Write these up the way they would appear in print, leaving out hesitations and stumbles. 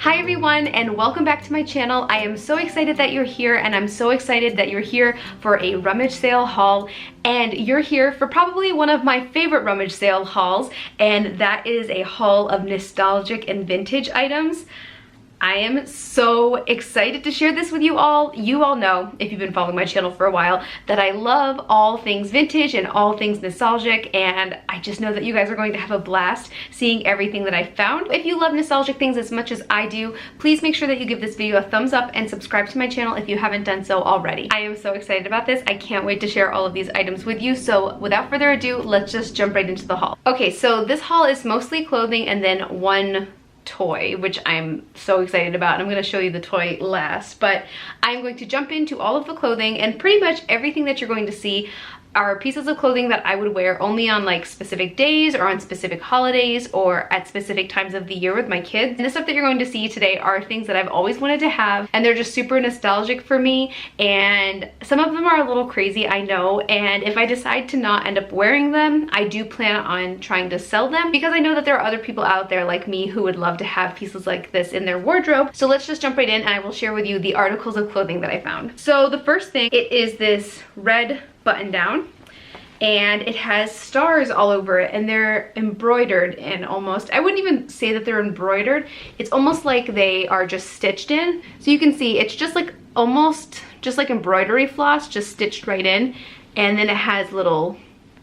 Hi everyone, and welcome back to my channel. I am so excited that you're here, and I'm so excited that you're here for a rummage sale haul. And you're here for probably one of my favorite rummage sale hauls, and that is a haul of nostalgic and vintage items. I am so excited to share this with you all. You all know, if you've been following my channel for a while, that I love all things vintage and all things nostalgic, and I just know that you guys are going to have a blast seeing everything that I found. If you love nostalgic things as much as I do, please make sure that you give this video a thumbs up and subscribe to my channel if you haven't done so already. I am so excited about this. I can't wait to share all of these items with you, so without further ado, let's just jump right into the haul. Okay, so this haul is mostly clothing and then one toy, which I'm so excited about, and I'm going to show you the toy last, but I'm going to jump into all of the clothing, and pretty much everything that you're going to see are pieces of clothing that I would wear only on like specific days or on specific holidays or at specific times of the year with my kids. And the stuff that you're going to see today are things that I've always wanted to have, and they're just super nostalgic for me, and some of them are a little crazy, I know, and if I decide to not end up wearing them, I do plan on trying to sell them, because I know that there are other people out there like me who would love to have pieces like this in their wardrobe. So let's just jump right in, and I will share with you the articles of clothing that I found. So the first thing, it is this red button down, and it has stars all over it, and they're embroidered in almost, I wouldn't even say that they're embroidered, it's almost like they are just stitched in. So you can see it's just like almost just like embroidery floss, just stitched right in, and then it has little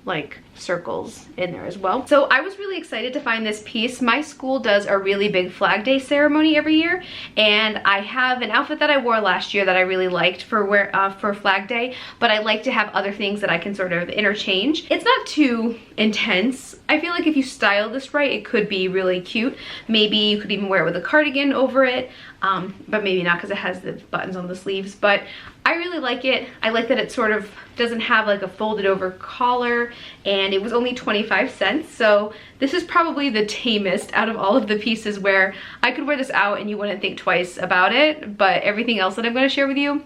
like circles in there as well. So I was really excited to find this piece. My school does a really big Flag Day ceremony every year, and I have an outfit that I wore last year that I really liked for Flag Day, but I like to have other things that I can sort of interchange. It's not too intense. I feel like if you style this right, it could be really cute. Maybe you could even wear it with a cardigan over it, but maybe not because it has the buttons on the sleeves. But I really like it. I like that it sort of doesn't have like a folded over collar, and it was only 25 cents. So this is probably the tamest out of all of the pieces, where I could wear this out and you wouldn't think twice about it. But everything else that I'm going to share with you,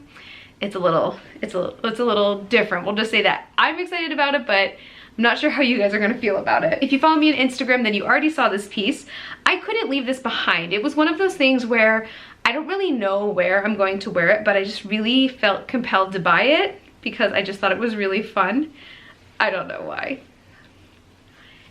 it's a little different. We'll just say that. I'm excited about it, but I'm not sure how you guys are gonna feel about it. If you follow me on Instagram, then you already saw this piece. I couldn't leave this behind. It was one of those things where I don't really know where I'm going to wear it, but I just really felt compelled to buy it because I just thought it was really fun. I don't know why.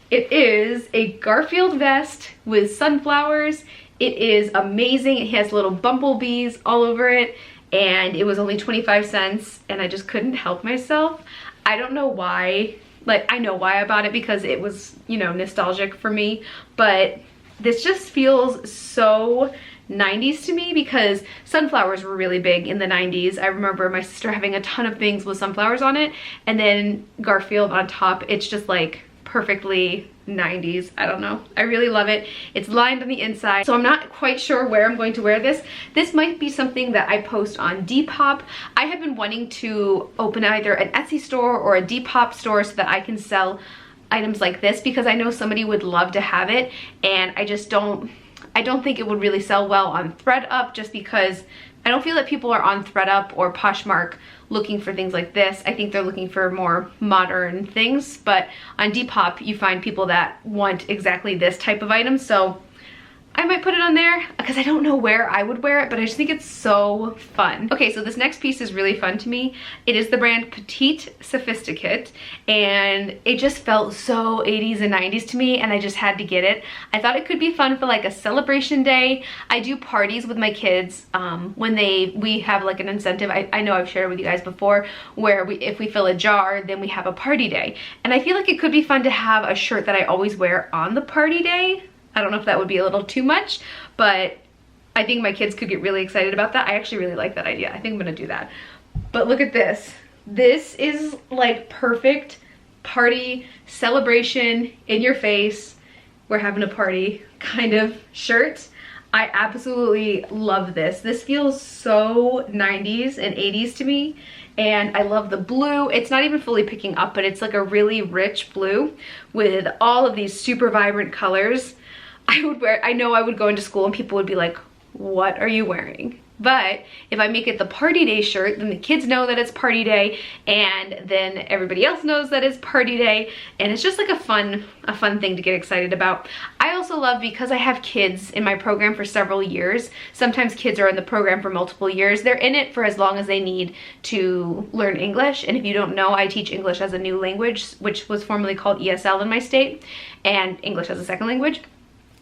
It is a Garfield vest with sunflowers. It is amazing. It has little bumblebees all over it, and it was only 25 cents, and I just couldn't help myself. I don't know why. Like, I know why I bought it, because it was, you know, nostalgic for me, but this just feels so 90s to me, because sunflowers were really big in the 90s. I remember my sister having a ton of things with sunflowers on it, and then Garfield on top. It's just like perfectly 90s. I don't know. I really love it. It's lined on the inside, so I'm not quite sure where I'm going to wear this. This might be something that I post on Depop. I have been wanting to open either an Etsy store or a Depop store so that I can sell items like this, because I know somebody would love to have it, and I don't think it would really sell well on ThredUp, just because I don't feel that people are on ThredUp or Poshmark looking for things like this. I think they're looking for more modern things, but on Depop you find people that want exactly this type of item. So I might put it on there, because I don't know where I would wear it, but I just think it's so fun. Okay, so this next piece is really fun to me. It is the brand Petite Sophisticate, and it just felt so 80s and 90s to me, and I just had to get it. I thought it could be fun for like a celebration day. I do parties with my kids when we have like an incentive. I know I've shared with you guys before, where if we fill a jar, then we have a party day. And I feel like it could be fun to have a shirt that I always wear on the party day. I don't know if that would be a little too much, but I think my kids could get really excited about that. I actually really like that idea. I think I'm gonna do that. But look at this. This is like perfect party, celebration, in your face, we're having a party kind of shirt. I absolutely love this. This feels so 90s and 80s to me, and I love the blue. It's not even fully picking up, but it's like a really rich blue with all of these super vibrant colors. I know I would go into school and people would be like, what are you wearing? But if I make it the party day shirt, then the kids know that it's party day, and then everybody else knows that it's party day, and it's just like a fun thing to get excited about. I also love, because I have kids in my program for several years, sometimes kids are in the program for multiple years. They're in it for as long as they need to learn English. And if you don't know, I teach English as a new language, which was formerly called ESL in my state, and English as a second language.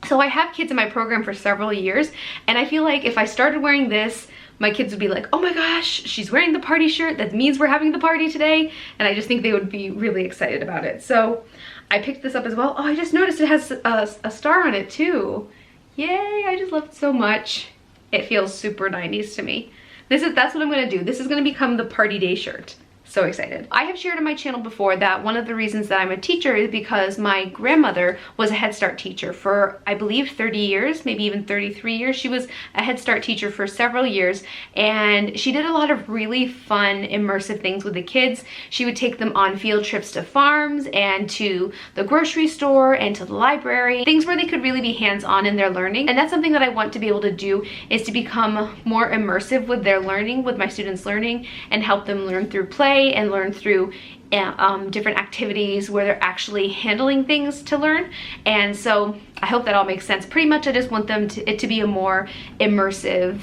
So I have kids in my program for several years, and I feel like if I started wearing this, my kids would be like, oh my gosh, she's wearing the party shirt. That means we're having the party today. And I just think they would be really excited about it. So I picked this up as well. Oh, I just noticed it has a star on it too. Yay, I just love it so much. It feels super 90s to me. That's what I'm gonna do. This is gonna become the party day shirt. So excited. I have shared on my channel before that one of the reasons that I'm a teacher is because my grandmother was a Head Start teacher for, I believe, 30 years, maybe even 33 years. She was a Head Start teacher for several years, and she did a lot of really fun, immersive things with the kids. She would take them on field trips to farms and to the grocery store and to the library, things where they could really be hands-on in their learning. And that's something that I want to be able to do, is to become more immersive with their learning, with my students' learning, and help them learn through play and learn through different activities where they're actually handling things to learn. And so I hope that all makes sense. Pretty much I just want it to be a more immersive,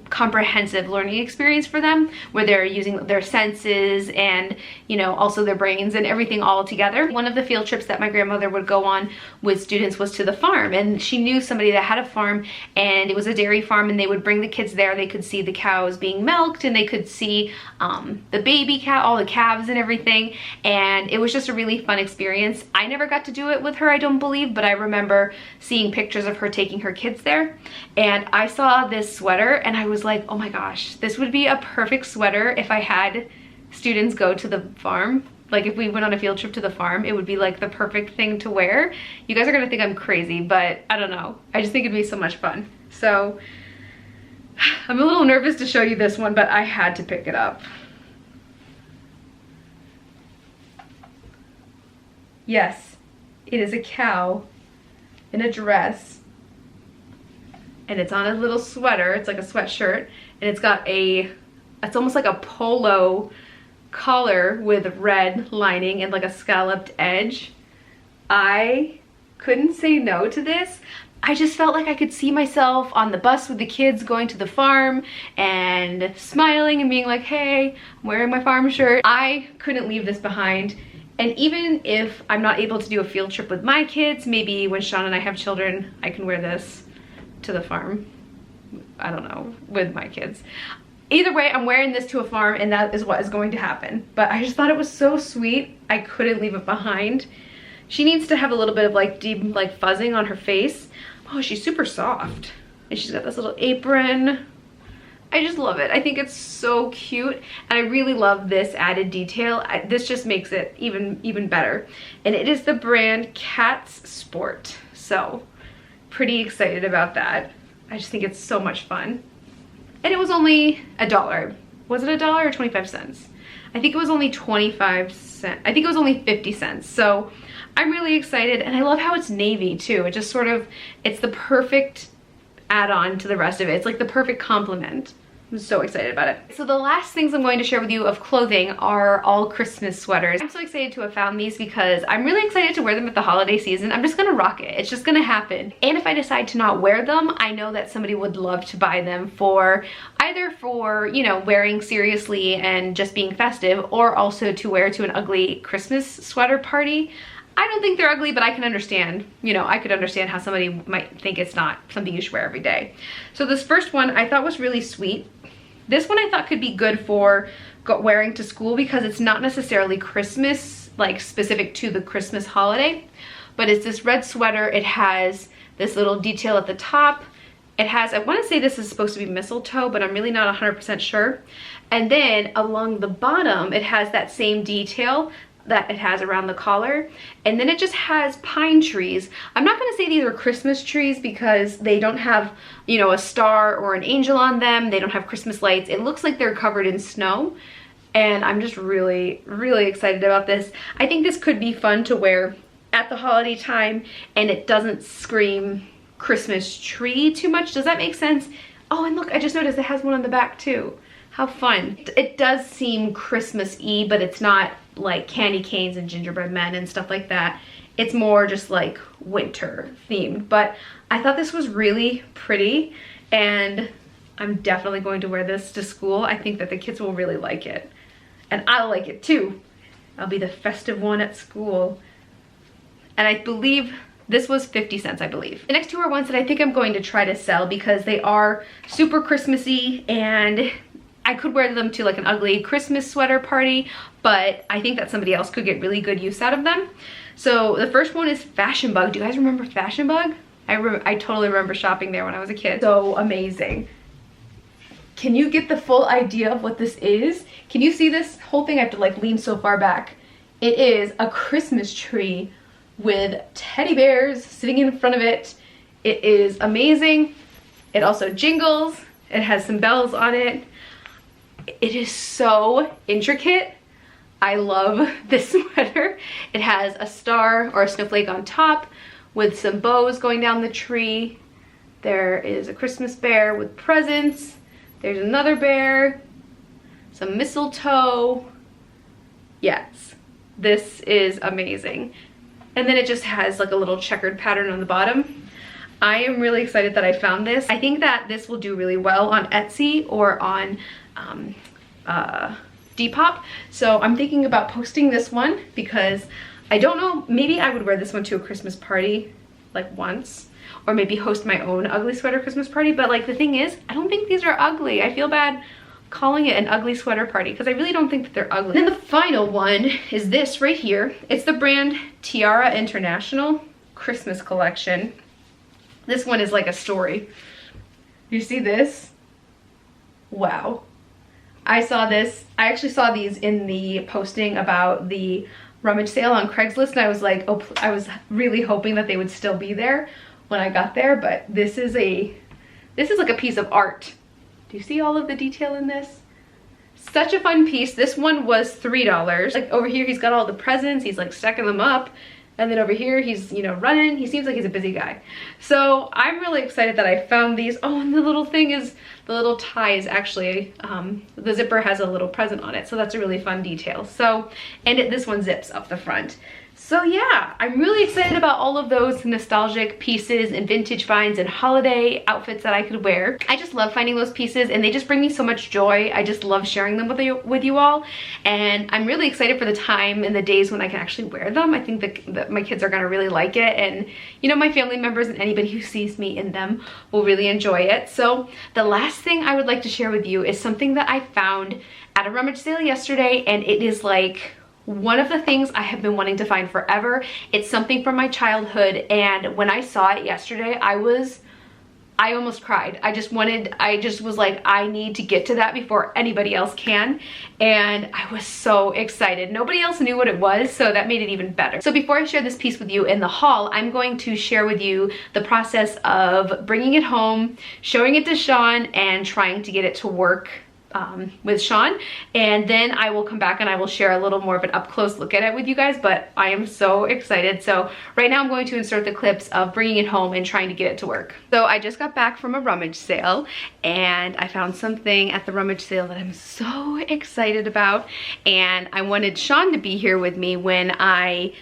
comprehensive learning experience for them, where they're using their senses and, you know, also their brains and everything all together. One of the field trips that my grandmother would go on with students was to the farm, and she knew somebody that had a farm, and it was a dairy farm, and they would bring the kids there. They could see the cows being milked, and they could see the baby cow, all the calves and everything, and it was just a really fun experience. I never got to do it with her, I don't believe, but I remember seeing pictures of her taking her kids there, and I saw this sweater and I was like, oh my gosh, this would be a perfect sweater if I had students go to the farm. Like if we went on a field trip to the farm, it would be like the perfect thing to wear. You guys are gonna think I'm crazy, but I don't know. I just think it'd be so much fun. So I'm a little nervous to show you this one, but I had to pick it up. Yes, it is a cow in a dress. And it's on a little sweater. It's like a sweatshirt, and it's got it's almost like a polo collar with red lining and like a scalloped edge. I couldn't say no to this. I just felt like I could see myself on the bus with the kids going to the farm and smiling and being like, hey, I'm wearing my farm shirt. I couldn't leave this behind. And even if I'm not able to do a field trip with my kids, maybe when Shaun and I have children, I can wear this to the farm. I don't know, with my kids. Either way, I'm wearing this to a farm, and that is what is going to happen. But I just thought it was so sweet. I couldn't leave it behind. She needs to have a little bit of like deep like fuzzing on her face. Oh, she's super soft. And she's got this little apron. I just love it. I think it's so cute, and I really love this added detail. This just makes it even better. And it is the brand Cat's Sport. So pretty excited about that. I just think it's so much fun. And it was only $1. Was it $1 or 25 cents? I think it was only 25 cents. I think it was only 50 cents. So I'm really excited, and I love how it's navy too. It just sort of, it's the perfect add-on to the rest of it. It's like the perfect complement. I'm so excited about it. So the last things I'm going to share with you of clothing are all Christmas sweaters. I'm so excited to have found these because I'm really excited to wear them at the holiday season. I'm just gonna rock it. It's just gonna happen. And if I decide to not wear them, I know that somebody would love to buy them for either for, you know, wearing seriously and just being festive, or also to wear to an ugly Christmas sweater party. I don't think they're ugly, but I can understand, you know, I could understand how somebody might think it's not something you should wear every day. So this first one I thought was really sweet. This one I thought could be good for wearing to school because it's not necessarily Christmas, like specific to the Christmas holiday, but it's this red sweater. It has this little detail at the top. It has, I want to say this is supposed to be mistletoe, but I'm really not 100% sure. And then along the bottom, it has that same detail that it has around the collar, and then it just has pine trees. I'm not gonna say these are Christmas trees because they don't have, you know, a star or an angel on them. They don't have Christmas lights. It looks like they're covered in snow, and I'm just really excited about this. I think this could be fun to wear at the holiday time, and it doesn't scream Christmas tree too much. Does that make sense? Oh, and look, I just noticed it has one on the back too. How fun. It does seem Christmas-y, but it's not like candy canes and gingerbread men and stuff like that. It's more just like winter themed, but I thought this was really pretty and I'm definitely going to wear this to school. I think that the kids will really like it and I'll like it too. I'll be the festive one at school. And I believe this was 50 cents, I believe. The next two are ones that I think I'm going to try to sell because they are super Christmassy and I could wear them to like an ugly Christmas sweater party, but I think that somebody else could get really good use out of them. So the first one is Fashion Bug. Do you guys remember Fashion Bug? I totally remember shopping there when I was a kid. So amazing. Can you get the full idea of what this is? Can you see this whole thing? I have to like lean so far back. It is a Christmas tree with teddy bears sitting in front of it. It is amazing. It also jingles. It has some bells on it. It is so intricate. I love this sweater. It has a star or a snowflake on top with some bows going down the tree. There is a Christmas bear with presents. There's another bear, some mistletoe. Yes, this is amazing. And then it just has like a little checkered pattern on the bottom. I am really excited that I found this. I think that this will do really well on Etsy or on Depop. So I'm thinking about posting this one because I don't know, maybe I would wear this one to a Christmas party like once, or maybe host my own ugly sweater Christmas party. But like the thing is, I don't think these are ugly. I feel bad calling it an ugly sweater party because I really don't think that they're ugly. And then the final one is this right here. It's the brand Tiara International Christmas collection. This one is like a story. You see this? Wow. I saw this. I actually saw these in the posting about the rummage sale on Craigslist and I was like, oh, I was really hoping that they would still be there when I got there, but this is like a piece of art. Do you see all of the detail in this? Such a fun piece. This one was $3. Like over here, he's got all the presents. He's like stacking them up. And then over here, he's, you know, running. He seems like he's a busy guy. So I'm really excited that I found these. Oh, and the little thing is, the little tie is actually, the zipper has a little present on it. So that's a really fun detail. So, and this one zips up the front. So yeah, I'm really excited about all of those nostalgic pieces and vintage finds and holiday outfits that I could wear. I just love finding those pieces and they just bring me so much joy. I just love sharing them with you all. And I'm really excited for the time and the days when I can actually wear them. I think that my kids are gonna really like it. And you know, my family members and anybody who sees me in them will really enjoy it. So the last thing I would like to share with you is something that I found at a rummage sale yesterday, and it is like one of the things I have been wanting to find forever. It's something from my childhood, and when I saw it yesterday, I almost cried. I just was like, I need to get to that before anybody else can. And I was so excited. Nobody else knew what it was, so that made it even better. So before I share this piece with you in the haul, I'm going to share with you the process of bringing it home, showing it to Shaun, and trying to get it to work with Shaun, and then I will come back and I will share a little more of an up close look at it with you guys, but I am so excited. So right now I'm going to insert the clips of bringing it home and trying to get it to work. So I just got back from a rummage sale and I found something at the rummage sale that I'm so excited about, and I wanted Shaun to be here with me when I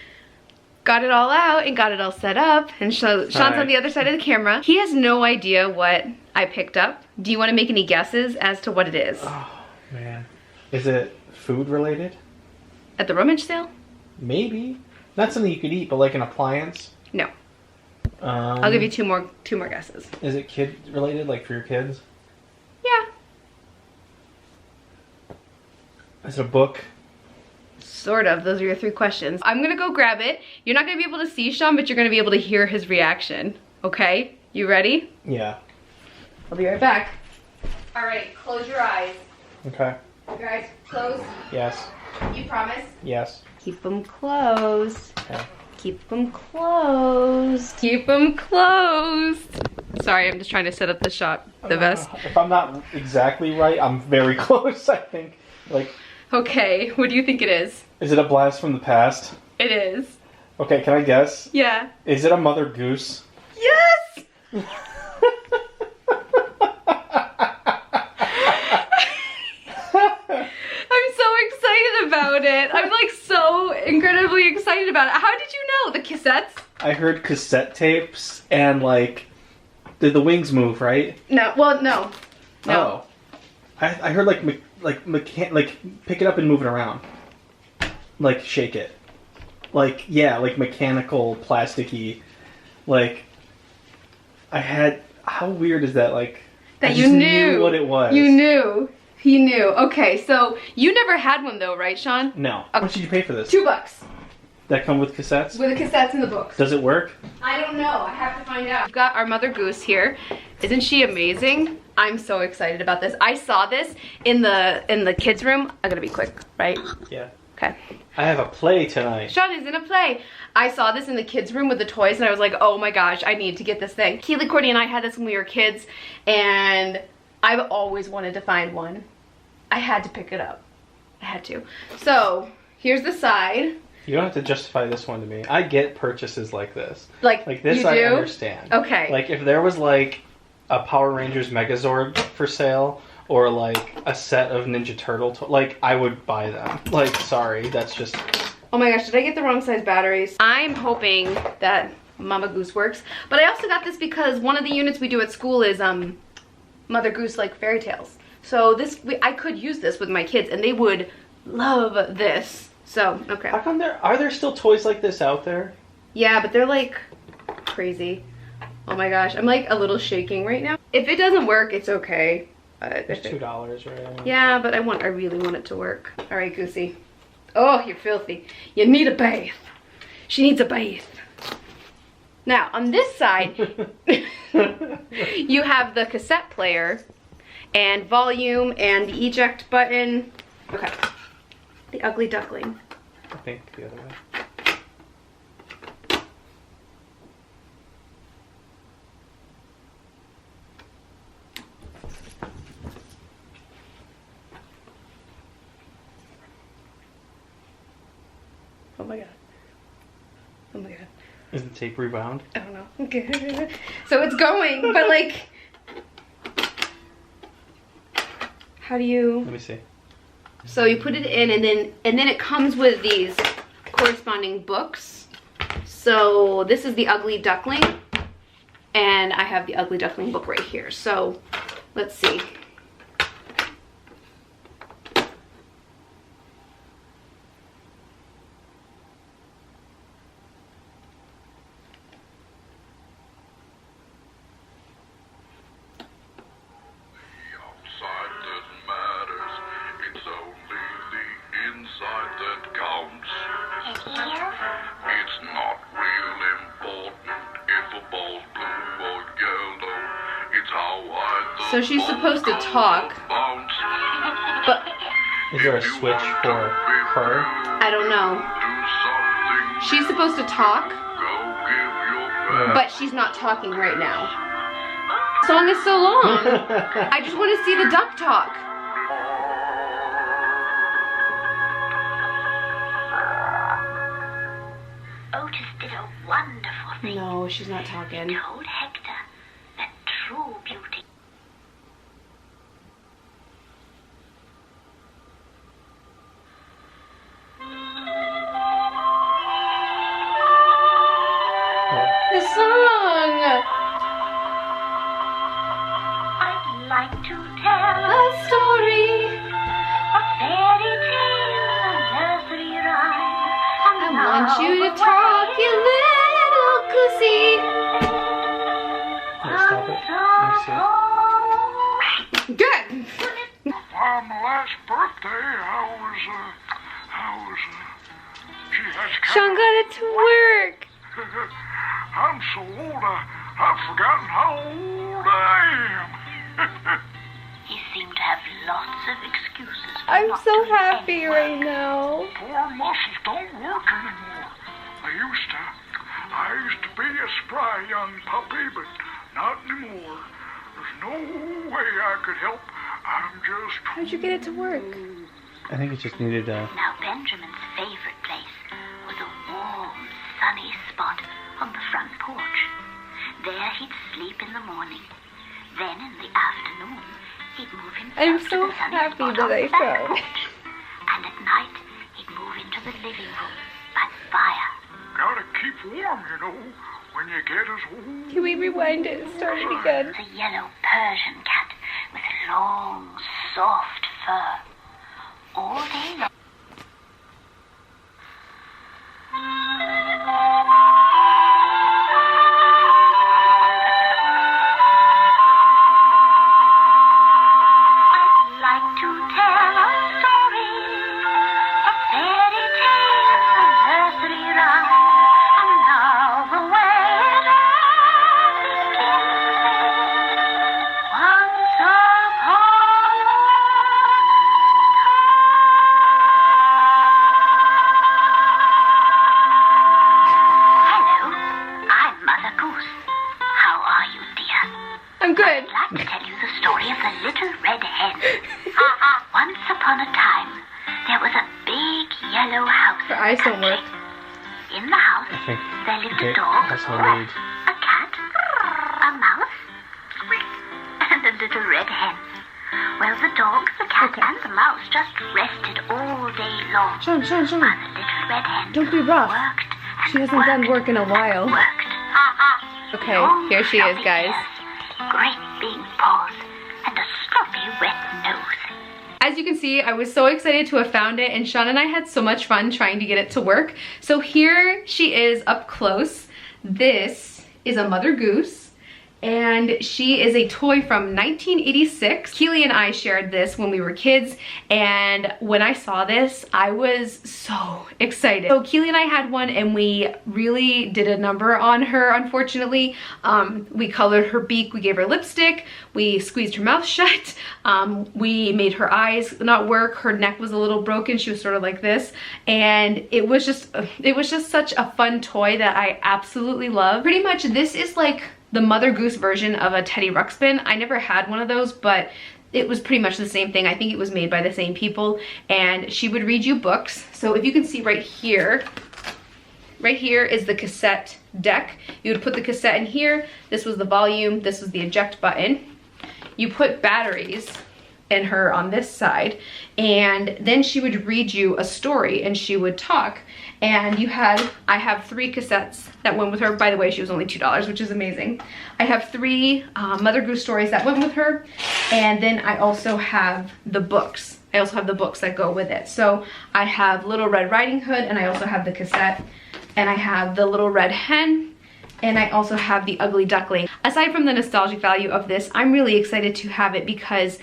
got it all out and got it all set up, and Shaun's on the other side of the camera. He has no idea what I picked up. Do you want to make any guesses as to what it is? Oh, man. Is it food related? At the rummage sale? Maybe. Not something you could eat, but like an appliance? No. I'll give you two more guesses. Is it kid related, like for your kids? Yeah. Is it a book? Sort of. Those are your three questions. I'm gonna go grab it. You're not gonna be able to see Shaun, but you're gonna be able to hear his reaction. Okay? You ready? Yeah. I'll be right back. All right, close your eyes. Okay. Your eyes closed? Yes. You promise? Yes. Keep them closed. Okay. Keep them closed. Keep them closed. Sorry, I'm just trying to set up the shot the best. If I'm not exactly right, I'm very close, I think. Like. Okay, what do you think it is? Is it a blast from the past? It is. Okay, can I guess? Yeah. Is it a Mother Goose? Yes! I'm so excited about it. I'm like so incredibly excited about it. How did you know? The cassettes? I heard cassette tapes and like, did the wings move, right? No, well, no. Oh. I heard like pick it up and move it around. Like shake it. Like, yeah, like mechanical, plasticky. Like, how weird is that? Like, That I you just knew what it was. You knew. He knew. Okay, so you never had one though, right, Shaun? No. How much did you pay for this? $2. That come with cassettes? With the cassettes and the books. Does it work? I don't know. I have to find out. We've got our mother Goose here. Isn't she amazing? I'm so excited about this. I saw this in the kids' room. I gotta be quick, right? Yeah. Okay. I have a play tonight. Shaun is in a play. I saw this in the kids' room with the toys and I was like, oh my gosh, I need to get this thing. Keely, Courtney, and I had this when we were kids and I've always wanted to find one. I had to pick it up. I had to. So, here's the side. You don't have to justify this one to me. I get purchases like this. Like this you I do? understand. Okay. Like if there was like a Power Rangers Megazord for sale or like a set of Ninja Turtle like I would buy them. Like sorry, that's just Oh my gosh, did I get the wrong size batteries? I'm hoping that Mama Goose works. But I also got this because one of the units we do at school is Mother Goose like fairy tales. So I could use this with my kids and they would love this. So, okay. How come are there still toys like this out there? Yeah, but they're like crazy. Oh my gosh, I'm like a little shaking right now. If it doesn't work, it's okay. It's $2, right? Yeah, but I really want it to work. All right, Goosey. Oh, you're filthy. You need a bath. She needs a bath. Now, on this side, you have the cassette player and volume and the eject button. Okay. The ugly duckling. I think the other way. Oh my god. Oh my god. Is the tape rebound? I don't know. Okay. So it's going, but like, how do you? Let me see. So you put it in and then it comes with these corresponding books. So this is the Ugly Duckling and I have the Ugly Duckling book right here. So let's see. So she's supposed to talk, but is there a switch for her? I don't know. She's supposed to talk, but she's not talking right now. The song is so long. I just want to see the duck talk. Otis did a wonderful thing. No, she's not talking. He told Hector that true beauty. The song! I'd like to tell A story. a fairy tale, a nursery rhyme. I want you to talk, you little goosey. Can I stop it? Let me see. Good. My last birthday, gee, that's Shaun got it to work. I'm so old, I've forgotten how old I am. He seemed to have lots of excuses for I'm not so doing happy any right work. now. Poor muscles don't work anymore. I used to be a spry young puppy, but not anymore. There's no way I could help. I'm just... How'd you get it to work? I think it just needed Now Benjamin's favorite place was a warm, sunny spot on the front porch. There he'd sleep in the morning. Then in the afternoon, he'd move himself I'm to so the sunny happy spot that on I the back found. porch. And at night, the living room by the fire. Gotta keep warm, you know, when you get as old. Can we rewind it and start it again? It's a yellow Persian cat with long, soft fur. All day long. I'd like to tell a story, a fairy tale, a nursery rhyme, and now the way it ends. Once upon a Hello, I'm Mother Goose. How are you, dear? I'm good. I'd like to tell you the story of the little red hen. Once upon a time, there was a big yellow house. Her eyes don't work. In the house, I think. there lived Okay, a dog, that's how I need. a cat, a mouse, and a little red hen. Well, the dog, the cat, Okay. and the mouse just rested all day long. Shauns, While the little red hen don't be rough. worked and She hasn't done worked work in a while. and worked. Okay, Long, here she is, floppy guys. ears, great big paws, and a sloppy wet nose. As you can see, I was so excited to have found it, and Shaun and I had so much fun trying to get it to work. So here she is up close. This is a Mother Goose, and she is a toy from 1986. Keely and I shared this when we were kids, and when I saw this, I was so excited. So Keely and I had one, and we really did a number on her, unfortunately. We colored her beak, we gave her lipstick, we squeezed her mouth shut, we made her eyes not work, her neck was a little broken, she was sort of like this, and it was just such a fun toy that I absolutely love. Pretty much this is like the Mother Goose version of a Teddy Ruxpin. I never had one of those, but it was pretty much the same thing. I think it was made by the same people, and she would read you books. So if you can see right here is the cassette deck. You would put the cassette in here. This was the volume, this was the eject button. You put batteries in her on this side, and then she would read you a story and she would talk. And I have 3 cassettes that went with her. By the way, she was only $2, which is amazing. I have 3 Mother Goose stories that went with her, and then I also have the books. I also have the books that go with it. So I have Little Red Riding Hood, and I also have the cassette, and I have the Little Red Hen, and I also have the Ugly Duckling. Aside from the nostalgic value of this, I'm really excited to have it because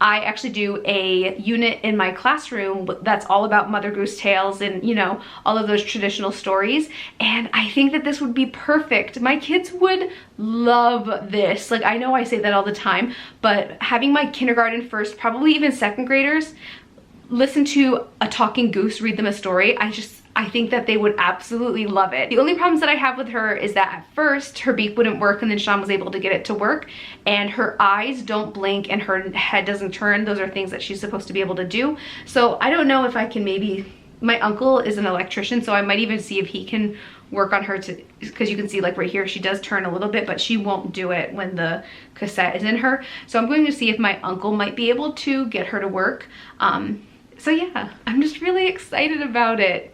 I actually do a unit in my classroom that's all about Mother Goose tales and, you know, all of those traditional stories. And I think that this would be perfect. My kids would love this. Like, I know I say that all the time, but having my kindergarten, first, probably even second graders listen to a talking goose read them a story, I think that they would absolutely love it. The only problems that I have with her is that at first her beak wouldn't work, and then Shaun was able to get it to work, and her eyes don't blink and her head doesn't turn. Those are things that she's supposed to be able to do. So I don't know if I can maybe, my uncle is an electrician, so I might even see if he can work on her to, because you can see like right here, she does turn a little bit, but she won't do it when the cassette is in her. So I'm going to see if my uncle might be able to get her to work. So yeah, I'm just really excited about it.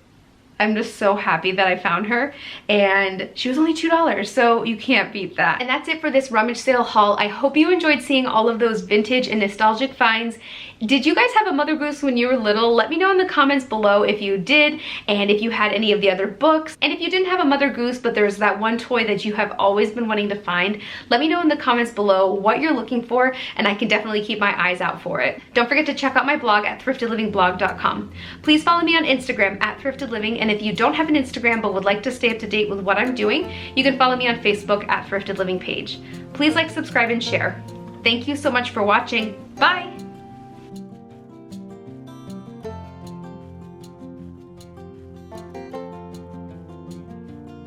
I'm just so happy that I found her, and she was only $2, so you can't beat that. And that's it for this rummage sale haul. I hope you enjoyed seeing all of those vintage and nostalgic finds. Did you guys have a Mother Goose when you were little? Let me know in the comments below if you did, and if you had any of the other books. And if you didn't have a Mother Goose, but there's that one toy that you have always been wanting to find, let me know in the comments below what you're looking for, and I can definitely keep my eyes out for it. Don't forget to check out my blog at thriftedlivingblog.com. Please follow me on Instagram at thriftedliving, and if you don't have an Instagram but would like to stay up to date with what I'm doing, you can follow me on Facebook at Thrifted Living page. Please like, subscribe, and share. Thank you so much for watching. Bye!